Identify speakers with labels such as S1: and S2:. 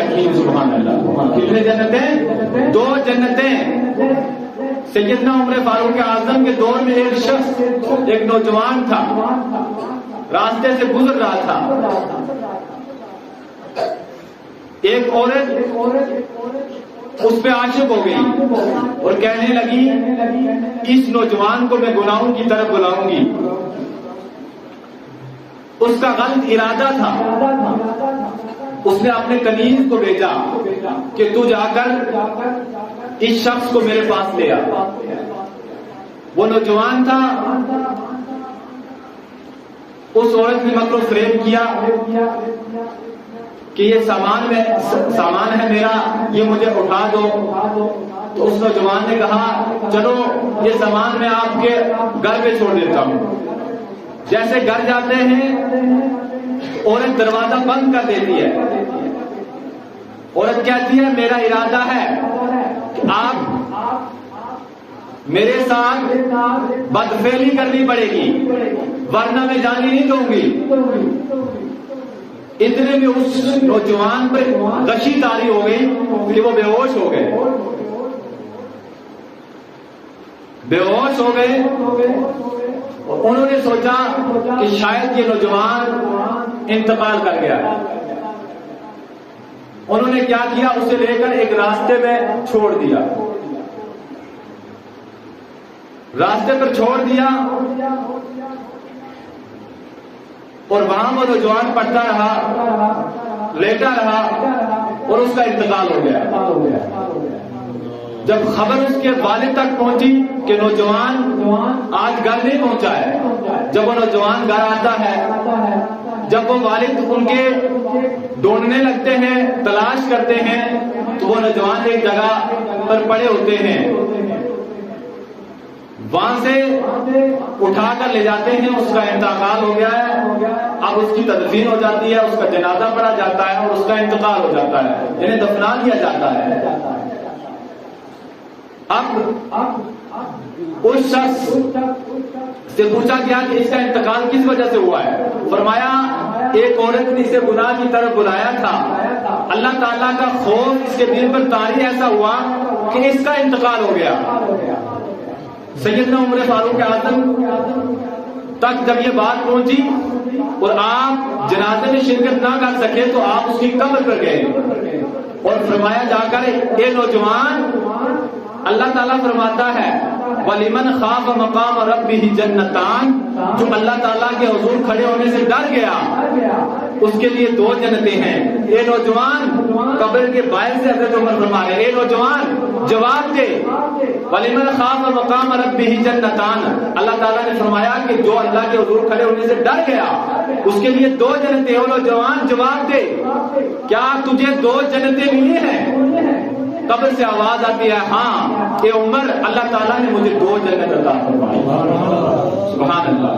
S1: रखी। सुभान अल्लाह। कितने जन्नतें? 2 जन्नतें। सैयदना उमर फारूक आजम के दौर में एक शख्स, एक नौजवान था, रास्ते से गुजर रहा था। एक औरत उस पे आशिक हो गई और कहने लगी इस नौजवान को मैं गुनाहों की तरफ बुलाऊंगी। उसका गलत इरादा था। उसने अपने कनीज को भेजा कि तू जाकर इस शख्स को मेरे पास ले आ। वो नौजवान था, उस औरत ने मकरो फ्रेम किया कि ये सामान है मेरा, ये मुझे उठा दो। तो उस नौजवान ने कहा चलो ये सामान मैं आपके घर पे छोड़ देता हूं। जैसे घर जाते हैं, औरत दरवाजा बंद कर देती है। औरत कहती है मेरा इरादा है कि आप मेरे साथ बदफेली करनी पड़ेगी, वरना मैं जाने नहीं दूंगी। इतने में उस नौजवान पर गशी तारी हो गई कि वो बेहोश हो गए। बेहोश हो गए और उन्होंने सोचा कि शायद ये नौजवान इंतकाल कर गया। उन्होंने क्या किया, उसे लेकर एक रास्ते में छोड़ दिया। रास्ते पर छोड़ दिया और वहां वो नौजवान पड़ता रहा, लेटा रहा और उसका इंतकाल हो गया। जब खबर उसके वालिद तक पहुंची कि नौजवान आज घर नहीं पहुंचा है, जब वो नौजवान घर आता है, जब वो वालिद उनके ढूंढने लगते हैं, तलाश करते हैं, तो वो नौजवान एक जगह पर पड़े होते हैं। वहां से उठाकर ले जाते हैं, उसका इंतकाल हो गया है। अब उसकी तदफीन हो जाती है, उसका जनाजा पढ़ा जाता है और उसका इंतकाल हो जाता है, यानी दफना दिया जाता है। अब उस शख्स से पूछा गया कि इसका इंतकाल किस वजह से हुआ है। फरमाया एक औरत ने इसे गुनाह की तरफ बुलाया था, अल्लाह ताला का खौफ इसके दिल पर तारी ऐसा हुआ कि इसका इंतकाल हो गया। सैयदना उमर फारूक आजम तक जब ये बात पहुंची और आप जनाजे में शिरकत ना कर सके तो आप उसकी कब्र पर गए और फरमाया जाकर ये नौजवान, अल्लाह ताला फरमाता है वलिमन खाफ मकाम रब्बिही जन्नतान, जो अल्लाह ताला के हुजूर खड़े होने से डर गया उसके लिए 2 जन्नतें हैं। ये नौजवान कब्र के बाहर से हज़रत उमर फरमा रहे, ये नौजवान जवाब दे वलिमन खाफ मकाम रब्बिही जन्नतान, अल्लाह ताला ने फरमाया कि जो अल्लाह के हुजूर खड़े होने से डर गया उसके लिए 2 जन्नतें। और नौजवान जवाब दे क्या तुझे 2 जन्नतें मिली हैं? कब्र से आवाज आती है हाँ, ये उमर अल्लाह ताला ने मुझे 2 जन्नत अता फरमाई। सुभान अल्लाह।